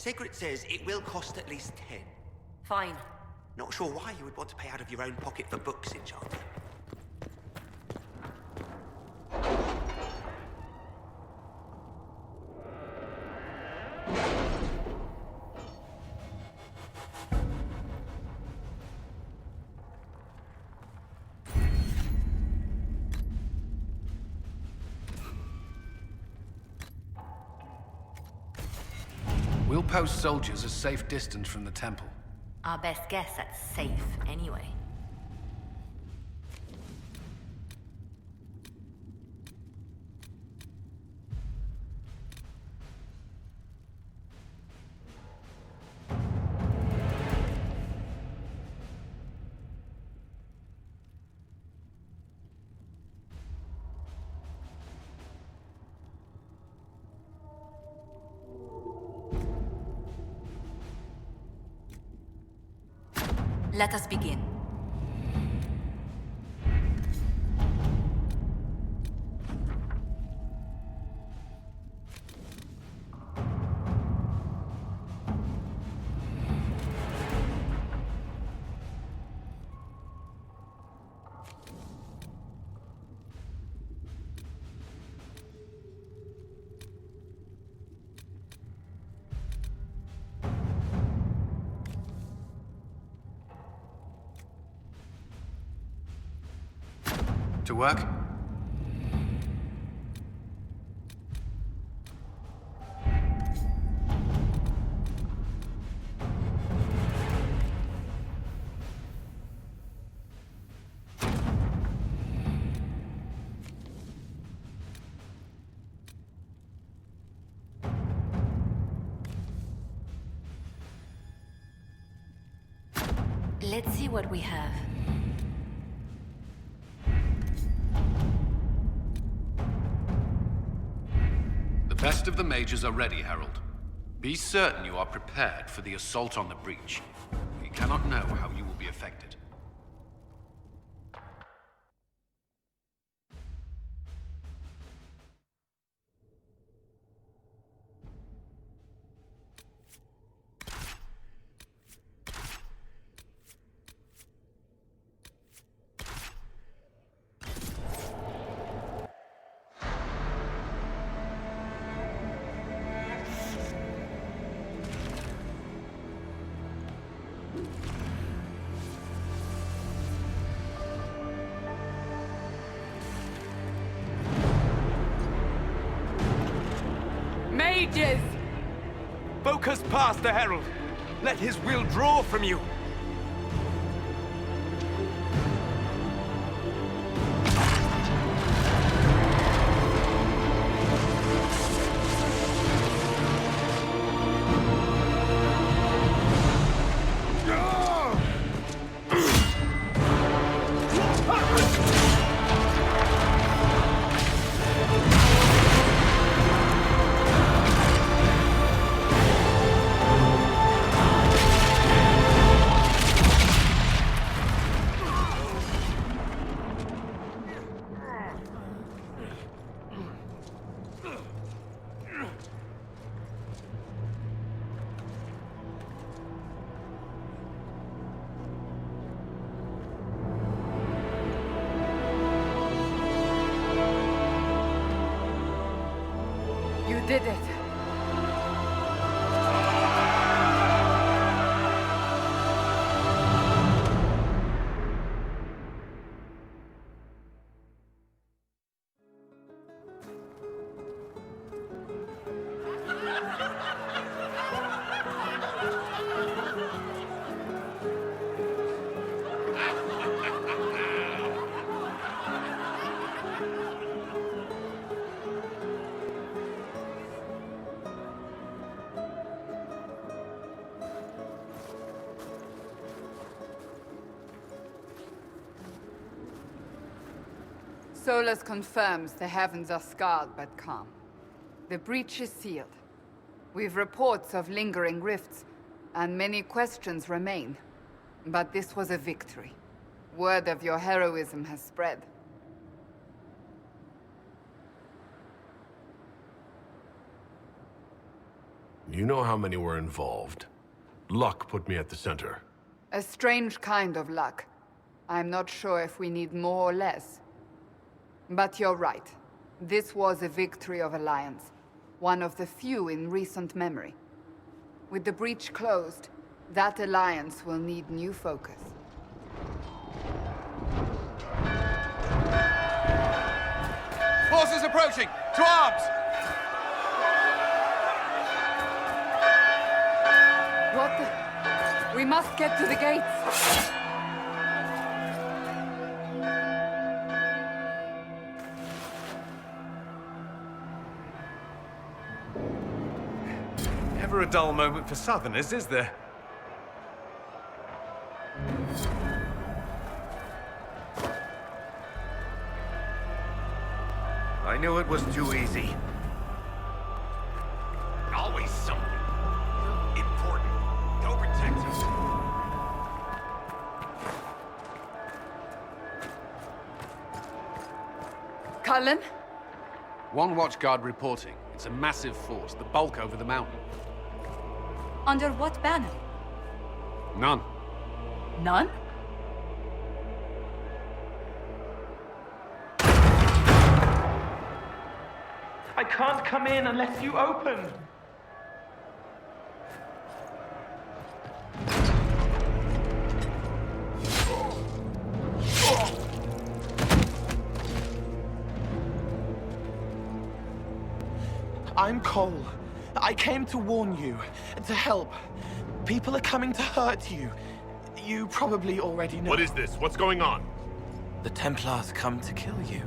Sigrid says it will cost at least 10. Fine. Not sure why you would want to pay out of your own pocket for books, Enchanter. We'll post soldiers a safe distance from the temple. Our best guess at safe, anyway. Let us begin. To work? Let's see what we have. The best of the mages are ready, Herald. Be certain you are prepared for the assault on the breach. We cannot know how you will be affected. Mages! Focus past the Herald. Let his will draw from you. You did it. Solus confirms the heavens are scarred but calm. The breach is sealed. We've reports of lingering rifts, and many questions remain. But this was a victory. Word of your heroism has spread. You know how many were involved. Luck put me at the center. A strange kind of luck. I'm not sure if we need more or less. But you're right. This was a victory of Alliance. One of the few in recent memory. With the breach closed, that alliance will need new focus. Forces approaching! To arms! What the... We must get to the gates! Never a dull moment for Southerners, is there? I knew it was too easy. Always something. Important. Go protect us. Cullen? One watchguard reporting. It's a massive force, the bulk over the mountain. Under what banner? None. None? I can't come in unless you open. I'm Cole. I came to warn you, to help. People are coming to hurt you. You probably already know. What is this? What's going on? The Templars come to kill you.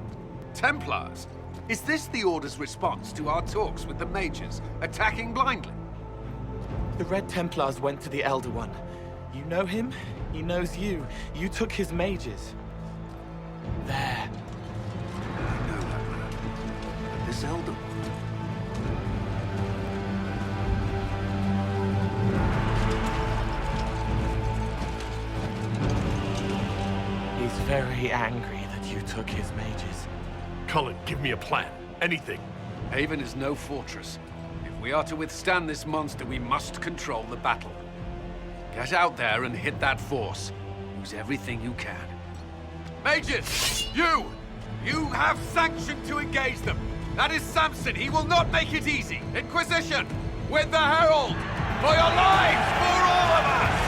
Templars? Is this the Order's response to our talks with the mages, attacking blindly? The Red Templars went to the Elder One. You know him, he knows you. You took his mages. There. I know that man. But this Elder One... He's very angry that you took his mages. Cullen, give me a plan. Anything. Haven is no fortress. If we are to withstand this monster, we must control the battle. Get out there and hit that force. Use everything you can. Mages! You! You have sanction to engage them! That is Samson! He will not make it easy! Inquisition! With the Herald! For your lives! For all of us!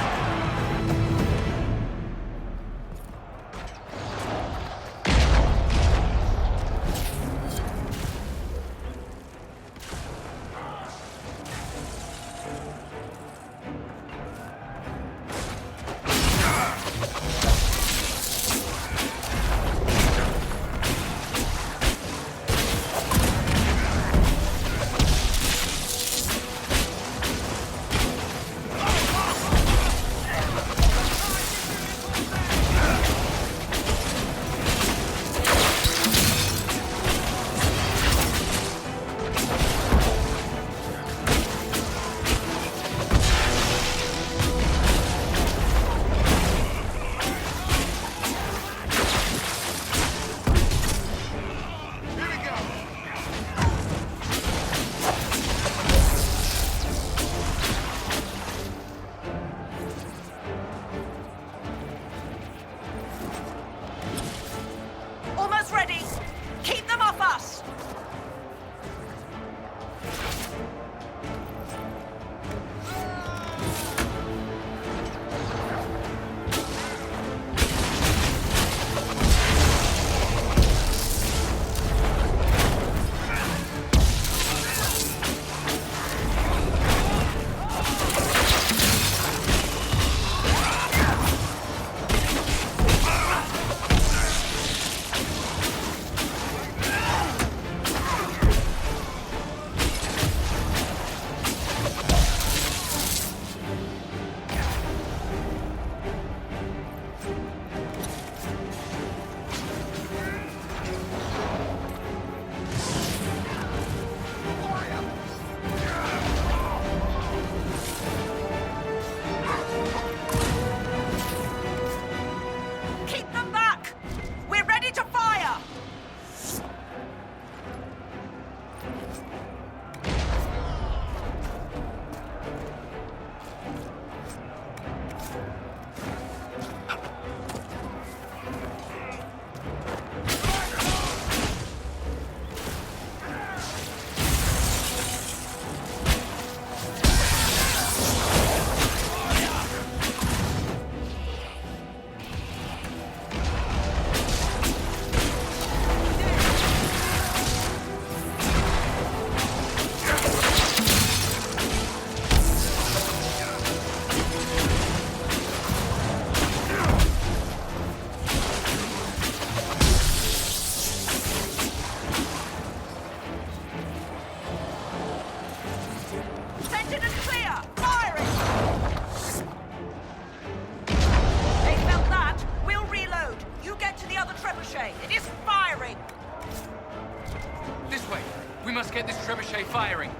must get this trebuchet firing.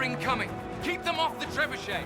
Incoming! Keep them off the trebuchet!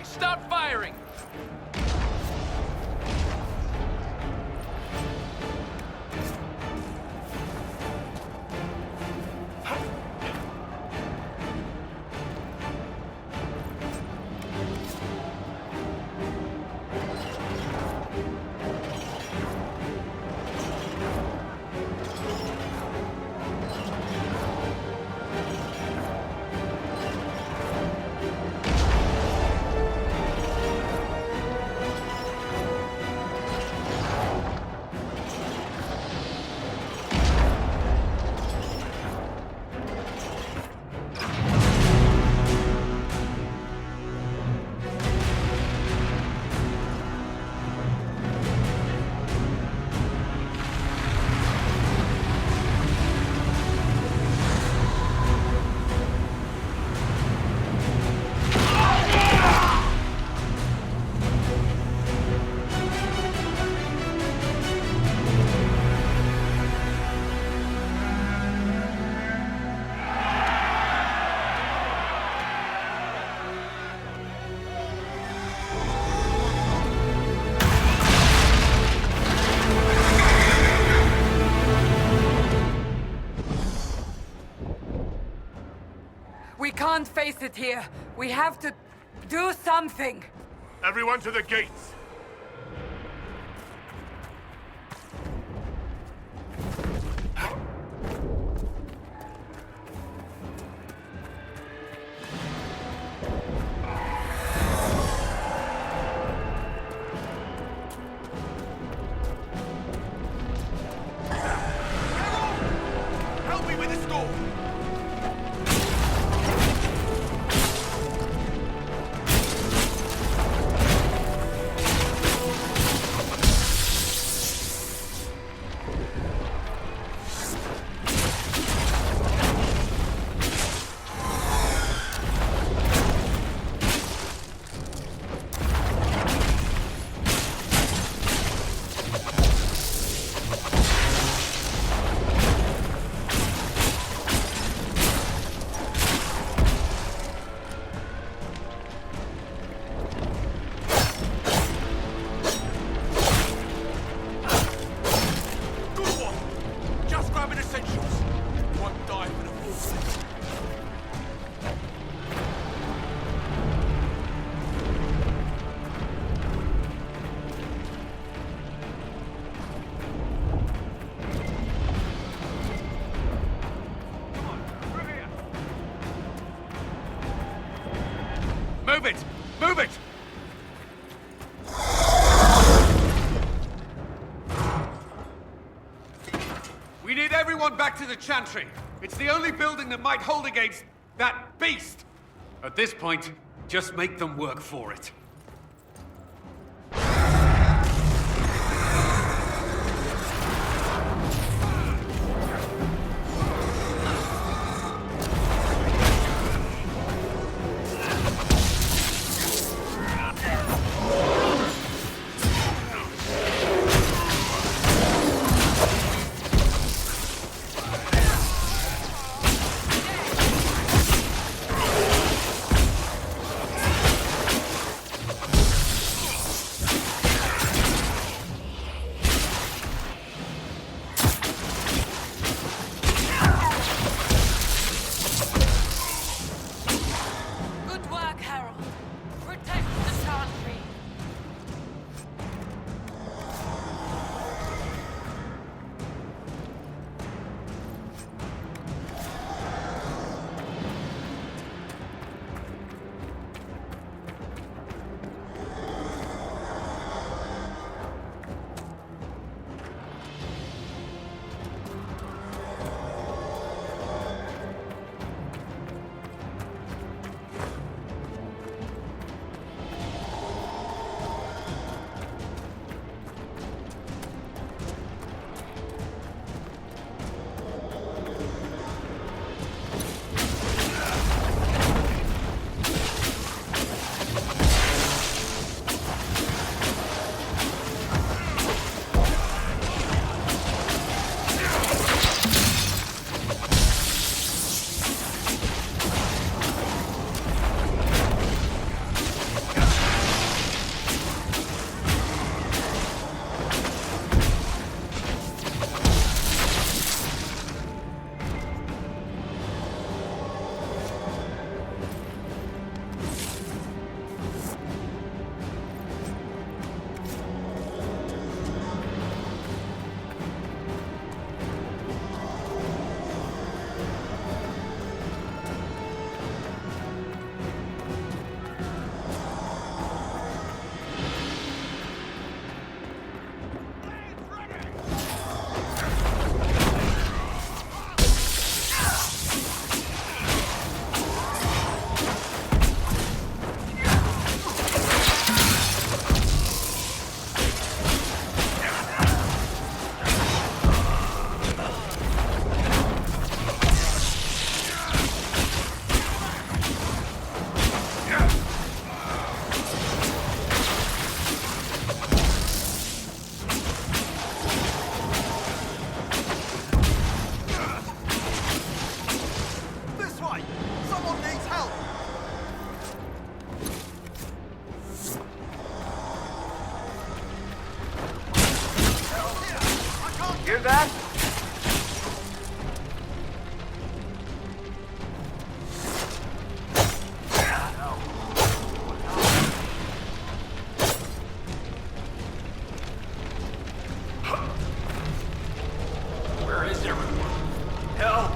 Start firing! We can't face it here. We have to do something. Everyone to the gates! Help me with this door! Move it! Move it! We need everyone back to the Chantry. It's the only building that might hold against that beast. At this point, just make them work for it. Hear that? Where is everyone? Help!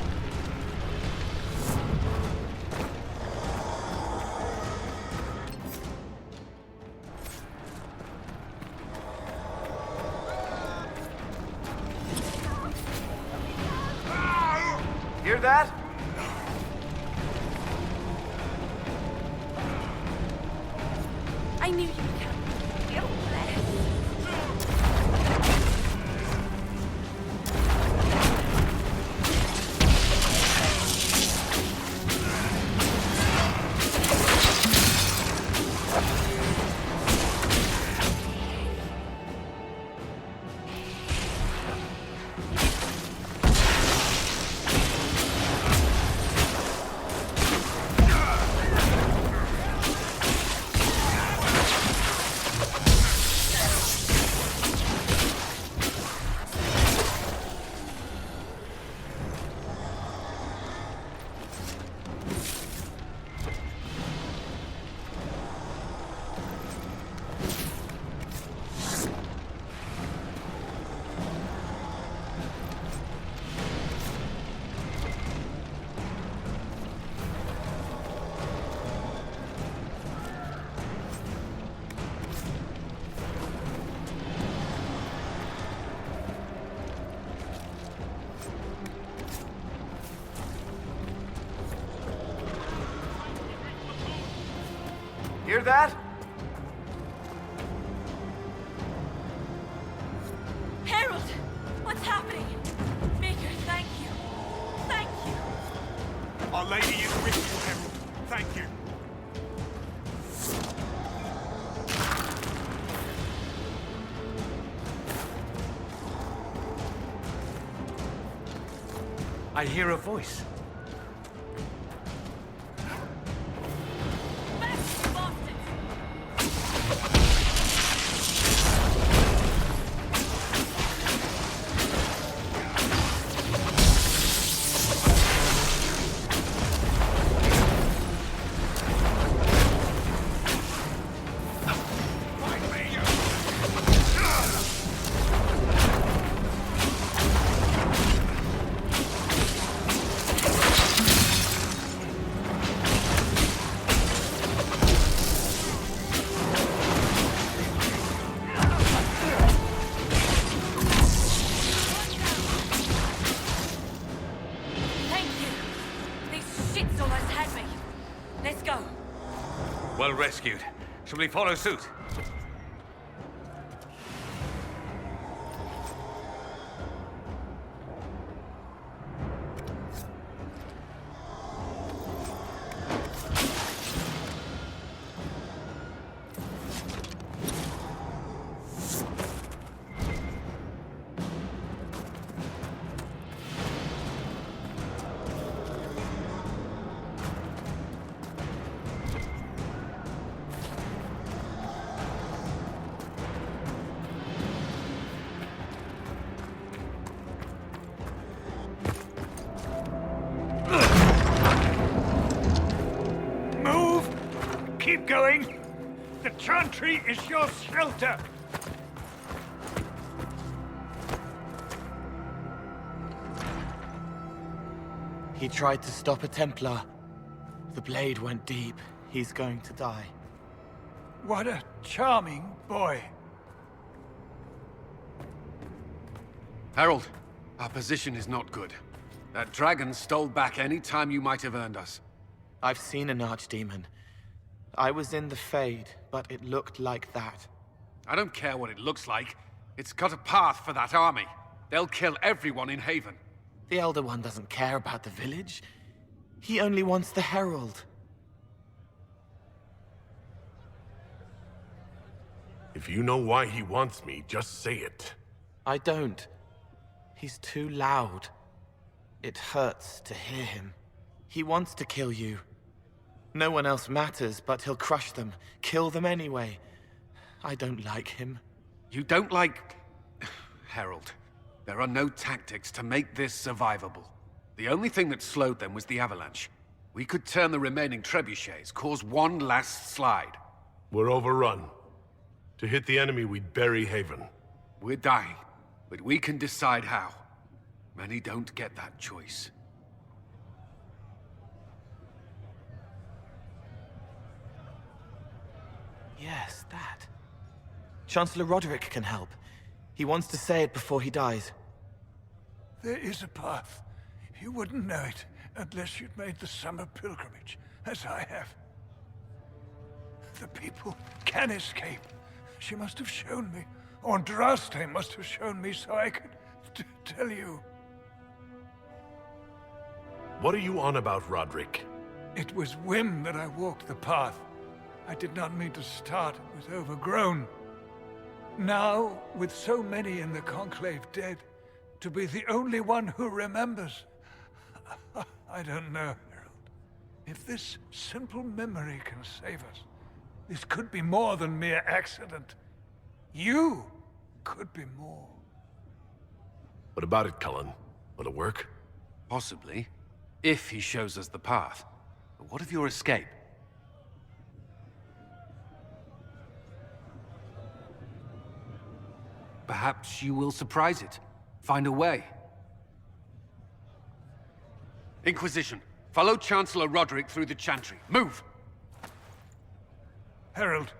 Hear that? I knew you would come. You're blessed. Hear that? Harold! What's happening? Maker, thank you. Thank you. Our Lady is with you, Herald. Thank you. I hear a voice. Back to Boston! Well rescued. Shall we follow suit? Keep going! The chantry is your shelter! He tried to stop a Templar. The blade went deep. He's going to die. What a charming boy. Harold, our position is not good. That dragon stole back any time you might have earned us. I've seen an archdemon. I was in the Fade, but it looked like that. I don't care what it looks like. It's got a path for that army. They'll kill everyone in Haven. The Elder One doesn't care about the village. He only wants the Herald. If you know why he wants me, just say it. I don't. He's too loud. It hurts to hear him. He wants to kill you. No one else matters, but he'll crush them, kill them anyway. I don't like him. You don't like... Harold, there are no tactics to make this survivable. The only thing that slowed them was the avalanche. We could turn the remaining trebuchets, cause one last slide. We're overrun. To hit the enemy, we'd bury Haven. We're dying, but we can decide how. Many don't get that choice. Yes, that. Chancellor Roderick can help. He wants to say it before he dies. There is a path. You wouldn't know it unless you'd made the summer pilgrimage, as I have. The people can escape. She must have shown me. Or Andraste must have shown me so I could tell you. What are you on about, Roderick? It was whim that I walked the path. I did not mean to start. It was overgrown. Now, with so many in the Conclave dead, to be the only one who remembers... I don't know, Harold. If this simple memory can save us, this could be more than mere accident. You could be more. What about it, Cullen? Will it work? Possibly, if he shows us the path. But what of your escape? Perhaps you will surprise it. Find a way. Inquisition, follow Chancellor Roderick through the Chantry. Move! Harold,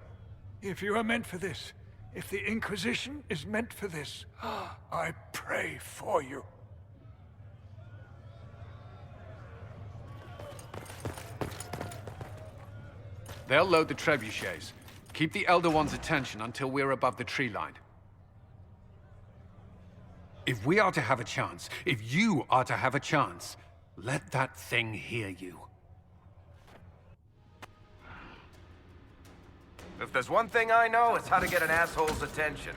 if you are meant for this, if the Inquisition is meant for this, I pray for you. They'll load the trebuchets. Keep the Elder One's attention until we're above the tree line. If we are to have a chance, if you are to have a chance, let that thing hear you. If there's one thing I know, it's how to get an asshole's attention.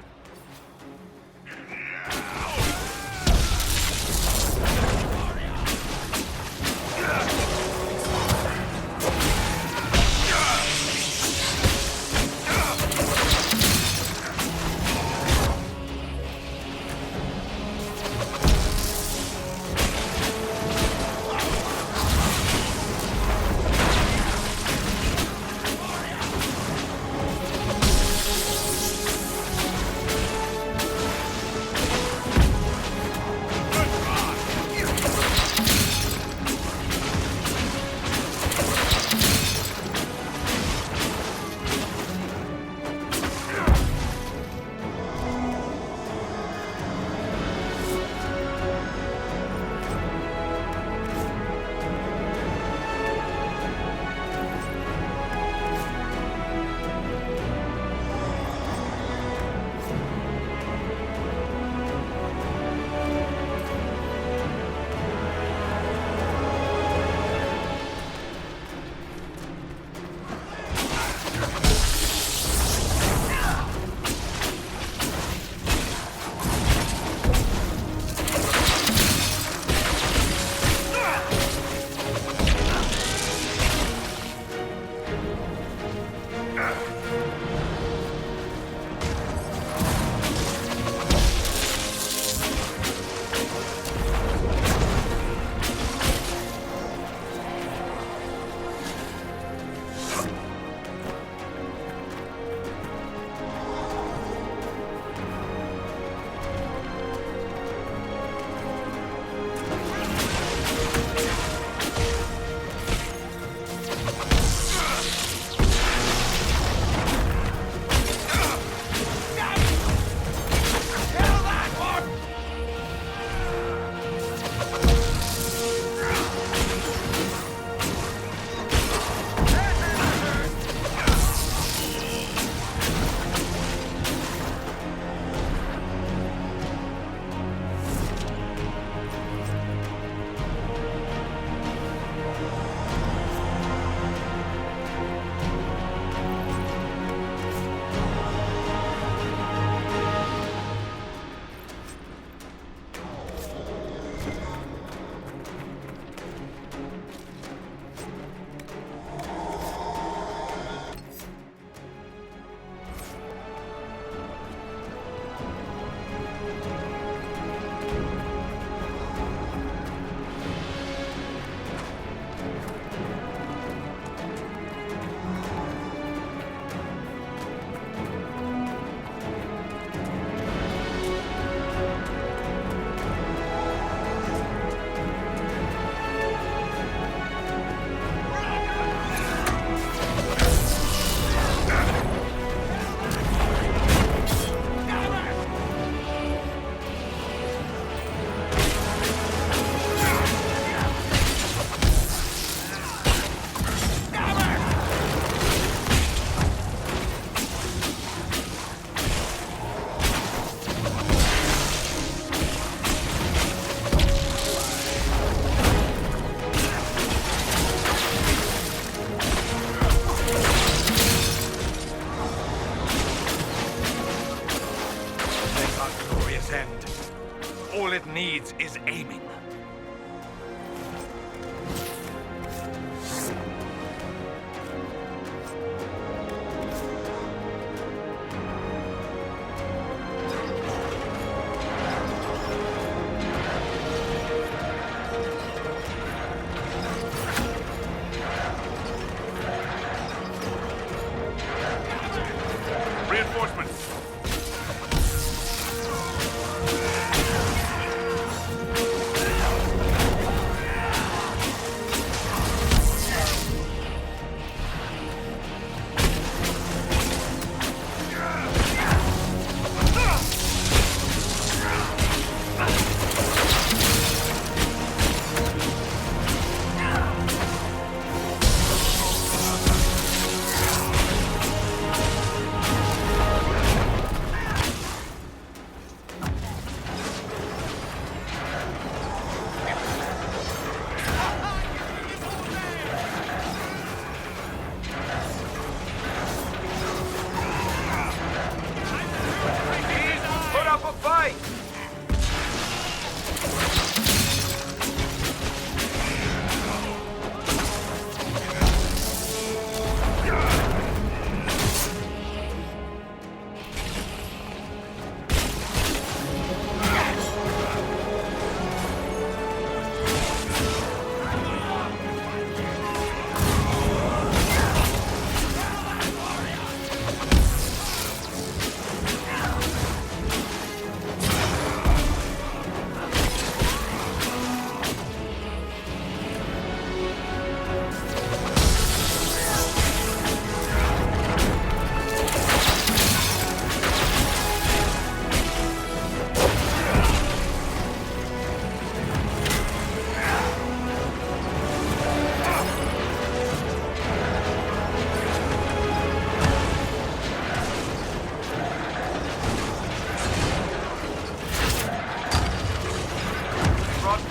needs is aiming.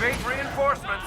Activate reinforcements.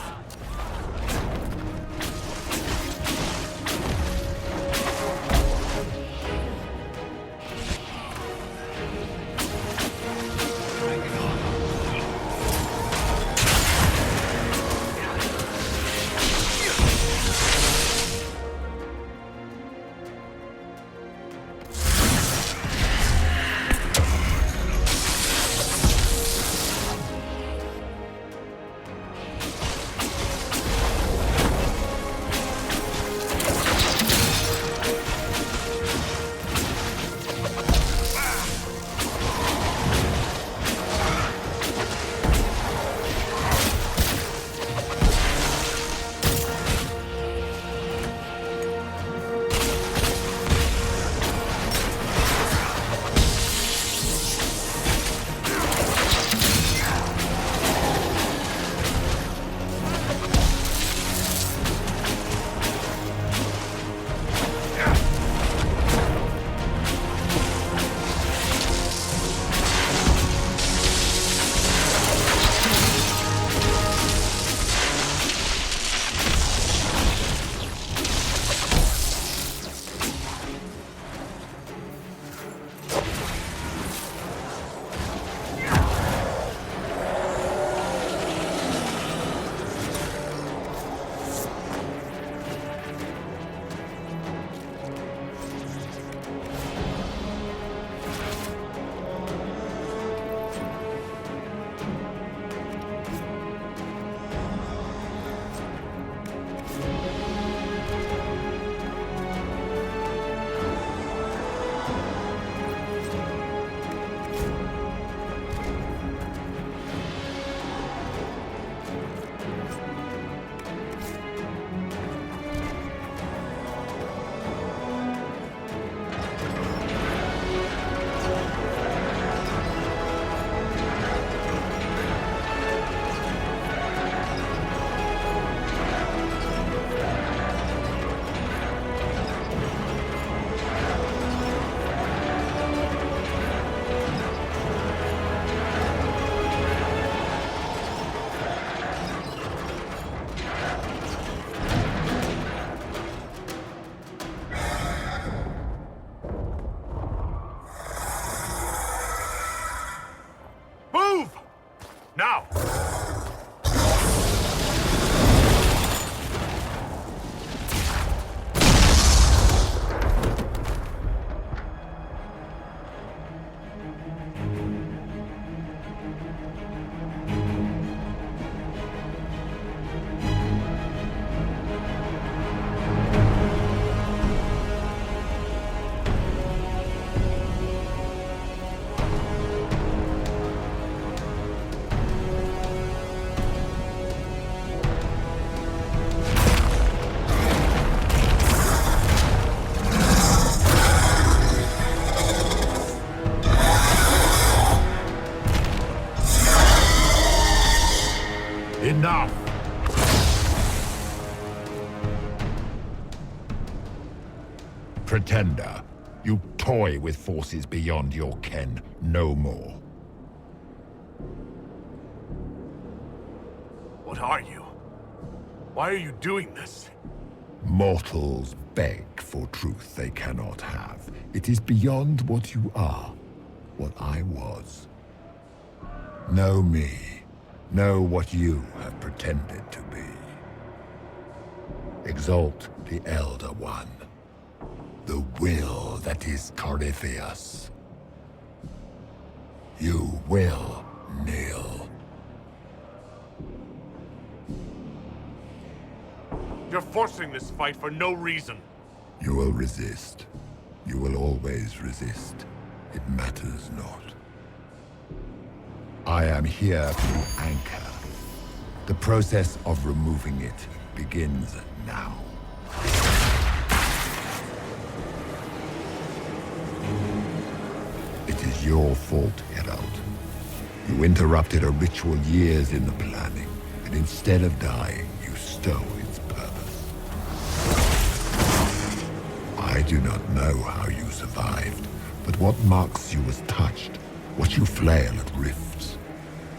Enough! Pretender, you toy with forces beyond your ken no more. What are you? Why are you doing this? Mortals beg for truth they cannot have. It is beyond what you are, what I was. Know me. Know what you have pretended to be. Exalt the Elder One. The will that is Corypheus. You will kneel. You're forcing this fight for no reason. You will resist. You will always resist. It matters not. I am here to anchor. The process of removing it begins now. It is your fault, Herald. You interrupted a ritual years in the planning, and instead of dying, you stole its purpose. I do not know how you survived, but what marks you as touched, what you flail at rifts,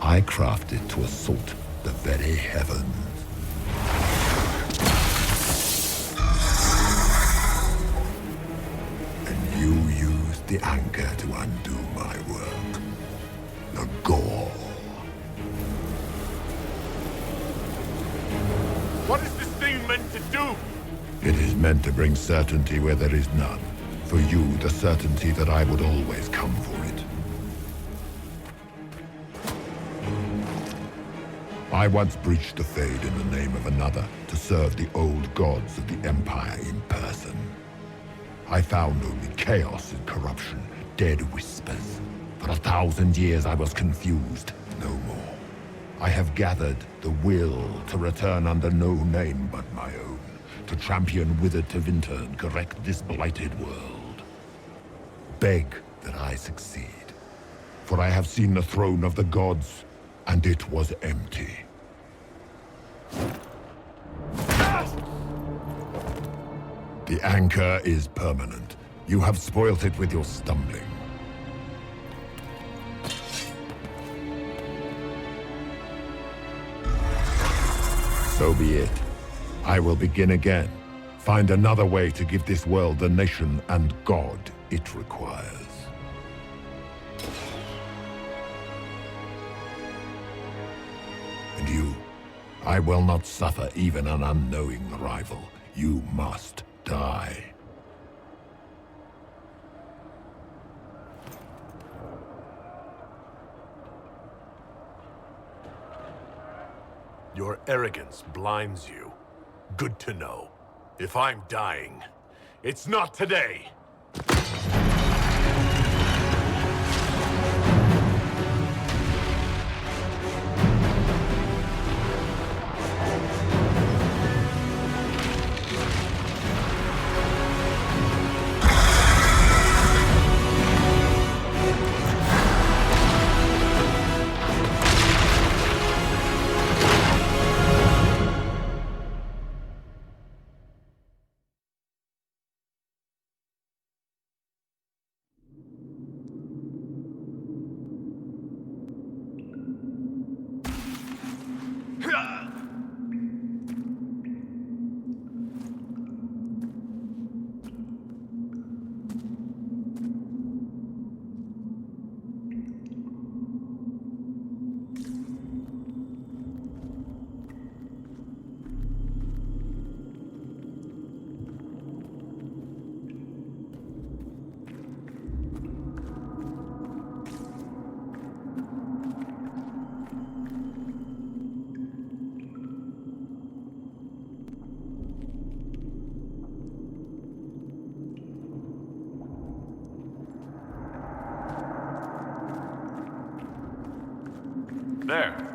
I crafted to assault the very heavens. And you used the anchor to undo my work. The gore. What is this thing meant to do? It is meant to bring certainty where there is none. For you, the certainty that I would always come for it. I once breached the Fade in the name of another to serve the old gods of the Empire in person. I found only chaos and corruption, dead whispers. For 1,000 years I was confused, no more. I have gathered the will to return under no name but my own, to champion Withered to Winter and correct this blighted world. Beg that I succeed, for I have seen the throne of the gods, and it was empty. The anchor is permanent. You have spoilt it with your stumbling. So be it. I will begin again. Find another way to give this world the nation and God it requires. And you, I will not suffer even an unknowing rival. You must die. Your arrogance blinds you. Good to know. If I'm dying, it's not today. There.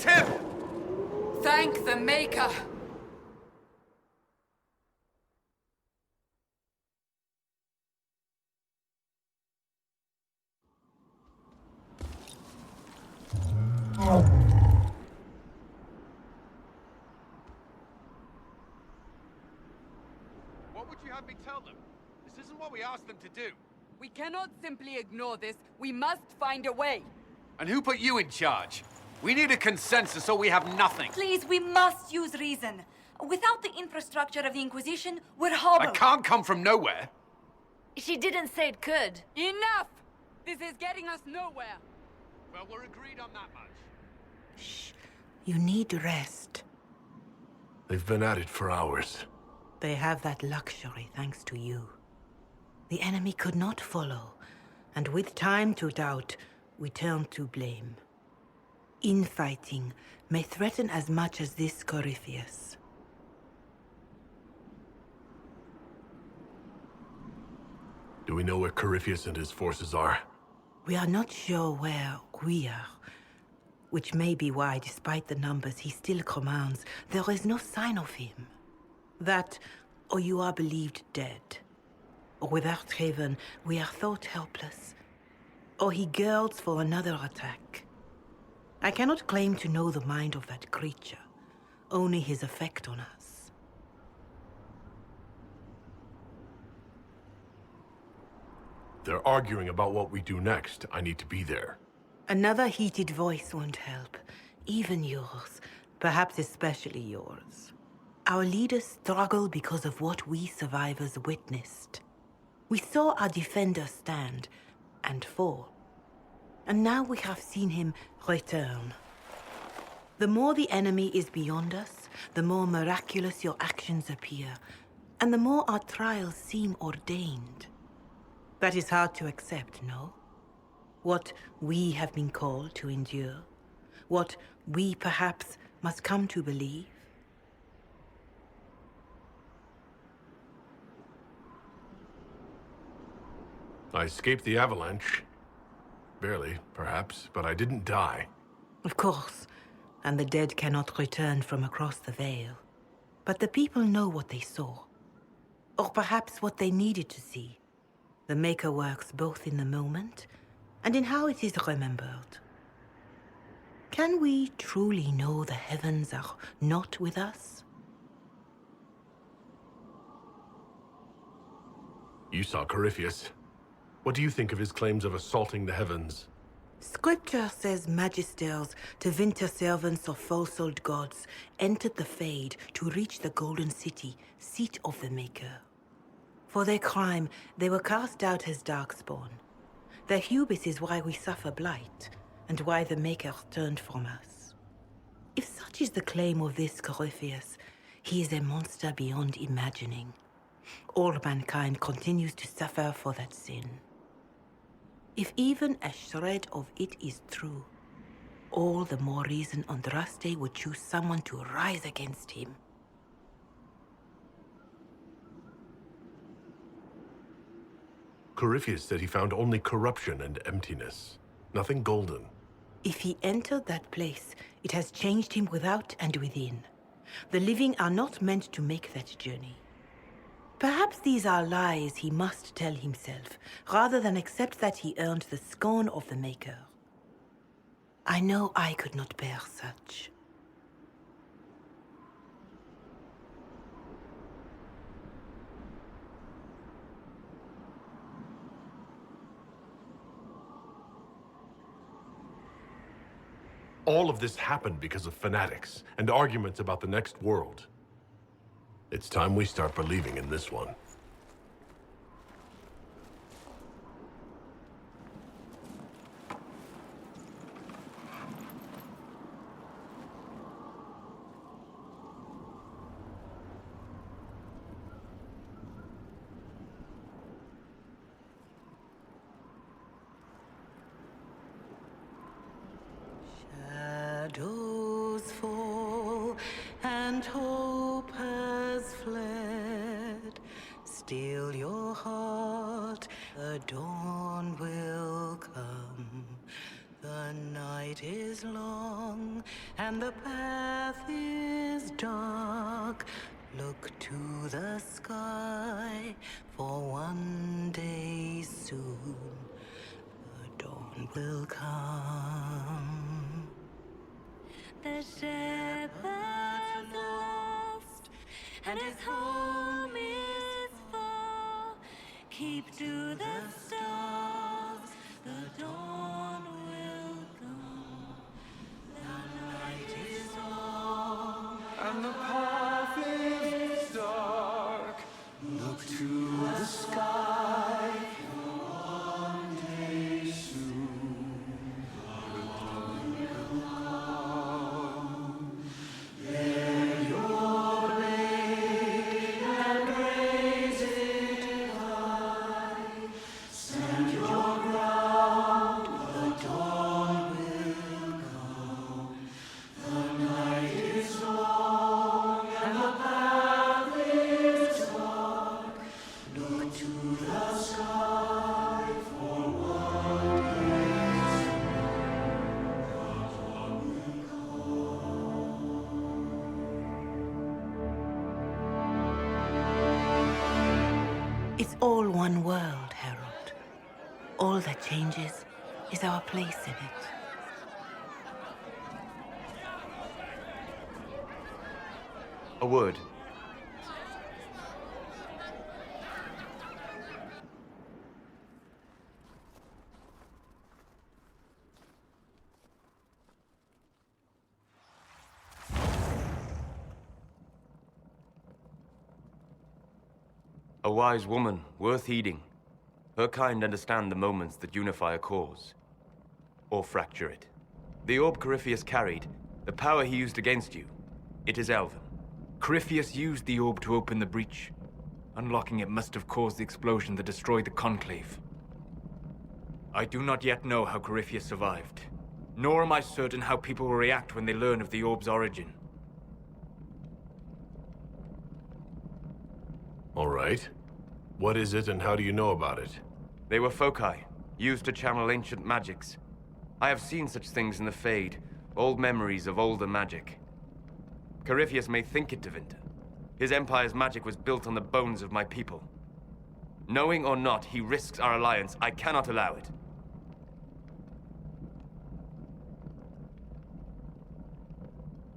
It's him! Thank the Maker! What would you have me tell them? This isn't what we asked them to do. We cannot simply ignore this. We must find a way. And who put you in charge? We need a consensus or we have nothing. Please, we must use reason. Without the infrastructure of the Inquisition, we're hobbled. I can't come from nowhere. She didn't say it could. Enough! This is getting us nowhere. Well, we're agreed on that much. Shh. You need rest. They've been at it for hours. They have that luxury thanks to you. The enemy could not follow, and with time to doubt, we turn to blame. Infighting may threaten as much as this Corypheus. Do we know where Corypheus and his forces are? We are not sure where we are, which may be why, despite the numbers he still commands, there is no sign of him. That, or you are believed dead. Or without Haven, we are thought helpless. Or he girds for another attack. I cannot claim to know the mind of that creature, only his effect on us. They're arguing about what we do next. I need to be there. Another heated voice won't help. Even yours. Perhaps especially yours. Our leaders struggle because of what we survivors witnessed. We saw our defender stand and fall. And now we have seen him return. The more the enemy is beyond us, the more miraculous your actions appear, and the more our trials seem ordained. That is hard to accept, no? What we have been called to endure, what we perhaps must come to believe. I escaped the avalanche. Barely, perhaps, but I didn't die. Of course, and the dead cannot return from across the veil. But the people know what they saw. Or perhaps what they needed to see. The Maker works both in the moment and in how it is remembered. Can we truly know the heavens are not with us? You saw Corypheus. What do you think of his claims of assaulting the heavens? Scripture says magisters, to winter servants of false-old gods, entered the Fade to reach the Golden City, seat of the Maker. For their crime, they were cast out as darkspawn. Their hubris is why we suffer blight, and why the Maker turned from us. If such is the claim of this Corypheus, he is a monster beyond imagining. All mankind continues to suffer for that sin. If even a shred of it is true, all the more reason Andraste would choose someone to rise against him. Corypheus said he found only corruption and emptiness. Nothing golden. If he entered that place, it has changed him without and within. The living are not meant to make that journey. Perhaps these are lies he must tell himself, rather than accept that he earned the scorn of the Maker. I know I could not bear such. All of this happened because of fanatics and arguments about the next world. It's time we start believing in this one. Shadows fall and hope has fled. Still your heart, the dawn will come. The night night is long and the path is dark, look to the sky, for one day soon the dawn will come. The shepherd's lost, and his home is far. Keep to the stars, the dawn will come. The night is long, And the path is dark. Look to the sky. One day soon, the dawn will come. Bear your blade and raise it high. Stand your ground, the dawn will come. The night is long and the path is dark. Look to the sky for one day It's all one world, Herald. All that changes is our place in it. A word. A wise woman, worth heeding. Her kind understand the moments that unify a cause. Or fracture it. The orb Corypheus carried, the power he used against you, it is Elven. Corypheus used the orb to open the breach. Unlocking it must have caused the explosion that destroyed the Conclave. I do not yet know how Corypheus survived, nor am I certain how people will react when they learn of the orb's origin. All right. What is it and how do you know about it? They were foci, used to channel ancient magics. I have seen such things in the Fade, old memories of older magic. Corypheus may think it Tevinter. His empire's magic was built on the bones of my people. Knowing or not, he risks our alliance. I cannot allow it.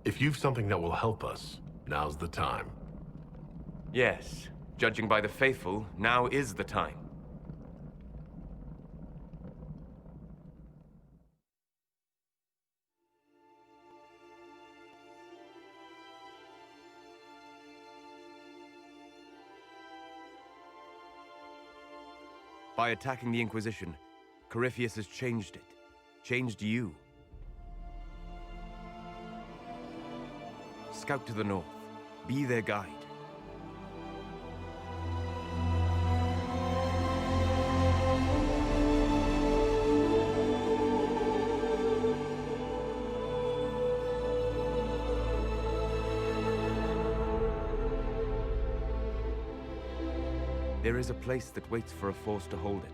If you've something that will help us, now's the time. Yes, judging by the faithful, now is the time. By attacking the Inquisition, Corypheus has changed it. Changed you. Scout to the north. Be their guide. There is a place that waits for a force to hold it.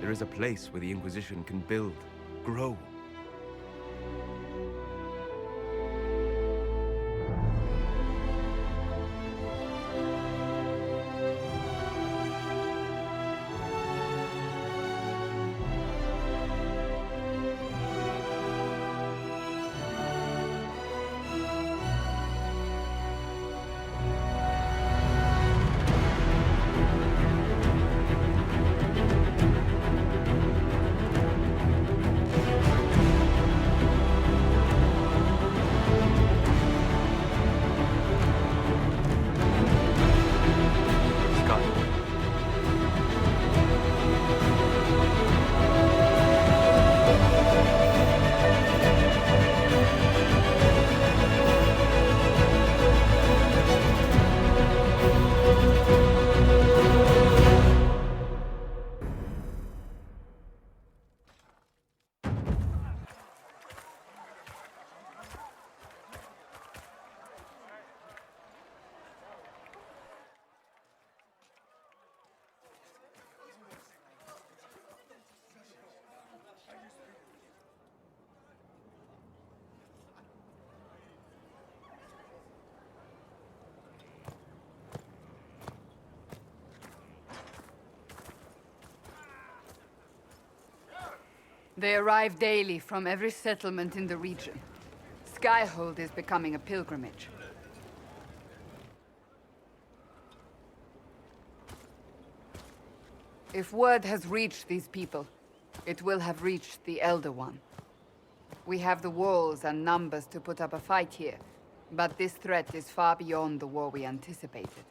There is a place where the Inquisition can build, grow. They arrive daily from every settlement in the region. Skyhold is becoming a pilgrimage. If word has reached these people, it will have reached the Elder One. We have the walls and numbers to put up a fight here, but this threat is far beyond the war we anticipated.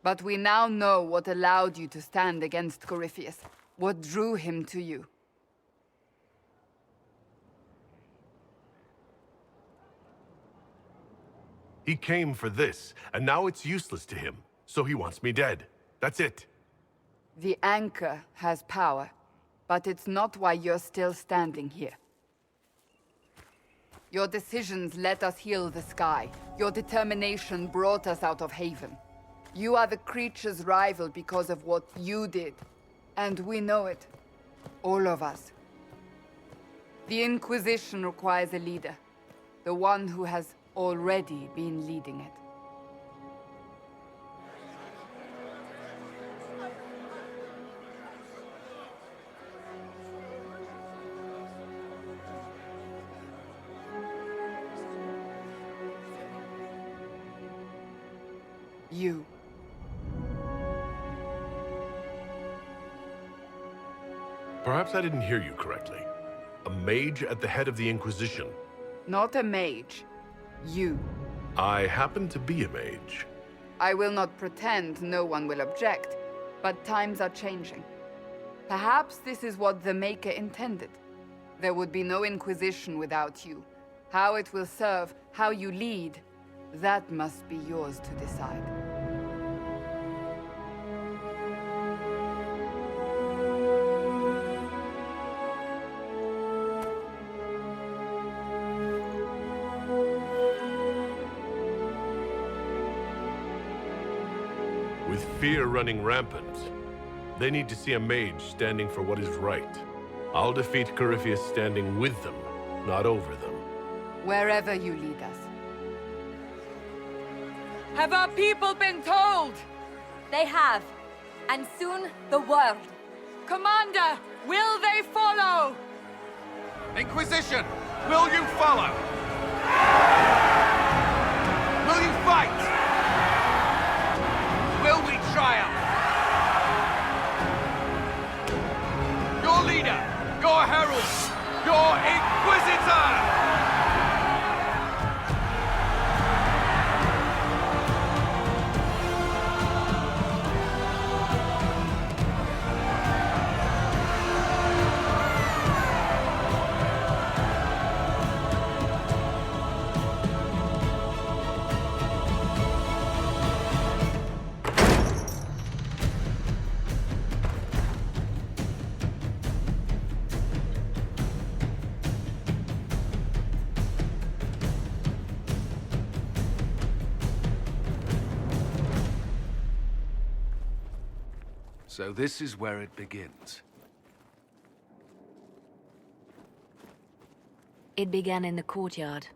But we now know what allowed you to stand against Corypheus, what drew him to you. He came for this, and now it's useless to him, so he wants me dead. That's it. The Anchor has power, but it's not why you're still standing here. Your decisions let us heal the sky. Your determination brought us out of Haven. You are the creature's rival because of what you did. And we know it. All of us. The Inquisition requires a leader. The one who has already been leading it. You. Perhaps I didn't hear you correctly. A mage at the head of the Inquisition. Not a mage. You. I happen to be a mage. I will not pretend no one will object, but times are changing. Perhaps this is what the Maker intended. There would be no Inquisition without you. How it will serve, how you lead, that must be yours to decide. With fear running rampant, they need to see a mage standing for what is right. I'll defeat Corypheus standing with them, not over them. Wherever you lead us. Have our people been told? They have. And soon, the world. Commander, will they follow? Inquisition, will you follow? Will you fight? Will we triumph? Your leader, your herald, your Inquisitor! So this is where it begins. It began in the courtyard.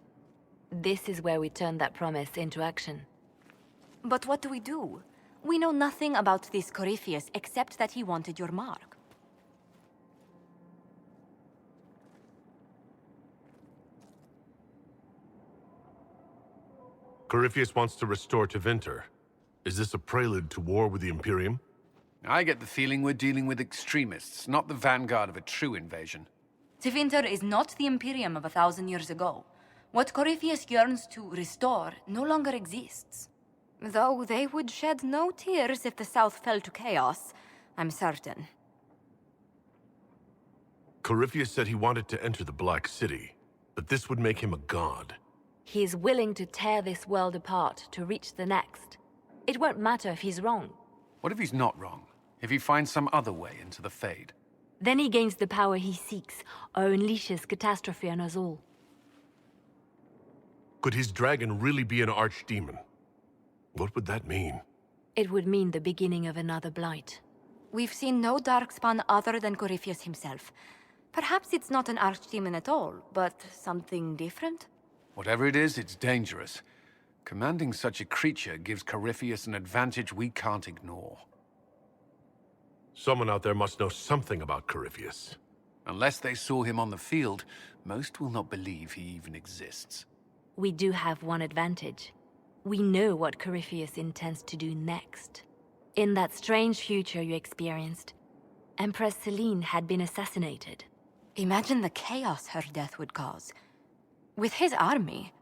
This is where we turned that promise into action. But what do we do? We know nothing about this Corypheus except that he wanted your mark. Corypheus wants to restore Tevinter. Is this a prelude to war with the Imperium? I get the feeling we're dealing with extremists, not the vanguard of a true invasion. Tevinter is not the Imperium of 1,000 years ago. What Corypheus yearns to restore no longer exists. Though they would shed no tears if the South fell to chaos, I'm certain. Corypheus said he wanted to enter the Black City, but this would make him a god. He's willing to tear this world apart to reach the next. It won't matter if he's wrong. What if he's not wrong? If he finds some other way into the Fade? Then he gains the power he seeks, or unleashes catastrophe on us all. Could his dragon really be an archdemon? What would that mean? It would mean the beginning of another blight. We've seen no darkspawn other than Corypheus himself. Perhaps it's not an archdemon at all, but something different? Whatever it is, it's dangerous. Commanding such a creature gives Corypheus an advantage we can't ignore. Someone out there must know something about Corypheus. Unless they saw him on the field, most will not believe he even exists. We do have one advantage. We know what Corypheus intends to do next. In that strange future you experienced, Empress Selene had been assassinated. Imagine the chaos her death would cause. With his army.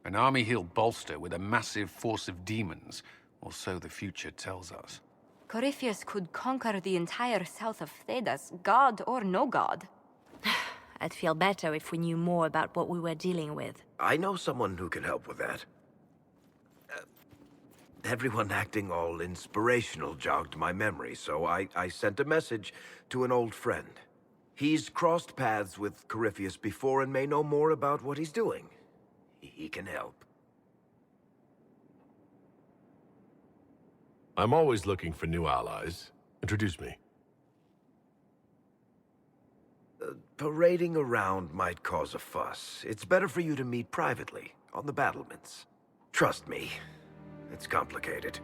An army he'll bolster with a massive force of demons, or so the future tells us. Corypheus could conquer the entire south of Thedas, god or no god. I'd feel better if we knew more about what we were dealing with. I know someone who can help with that. Everyone acting all inspirational jogged my memory, so I sent a message to an old friend. He's crossed paths with Corypheus before and may know more about what he's doing. He can help. I'm always looking for new allies. Introduce me. Parading around might cause a fuss. It's better for you to meet privately, on the battlements. Trust me, it's complicated.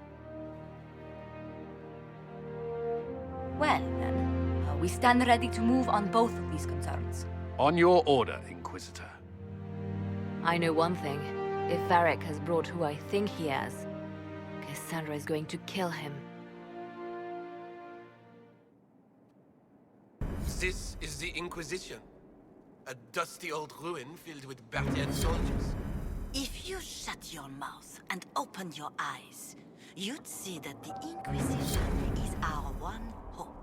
Well, then, we stand ready to move on both of these concerns. On your order, Inquisitor. I know one thing. If Varric has brought who I think he has, Cassandra is going to kill him. This is the Inquisition. A dusty old ruin filled with Banter soldiers. If you shut your mouth and open your eyes, you'd see that the Inquisition is our one hope.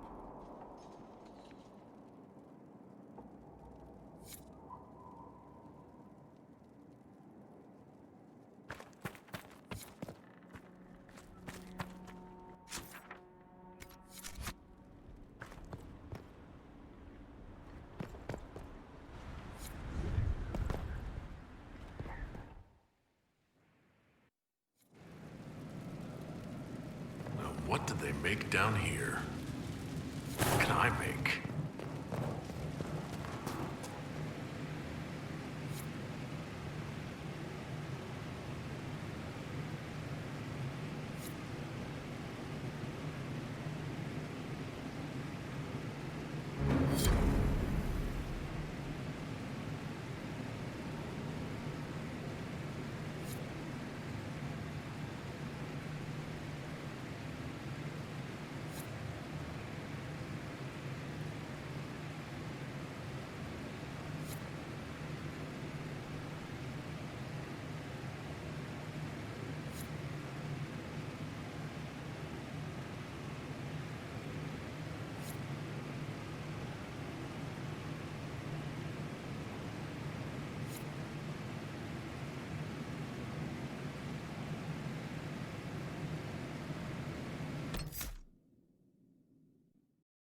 What did they make down here? What can I make?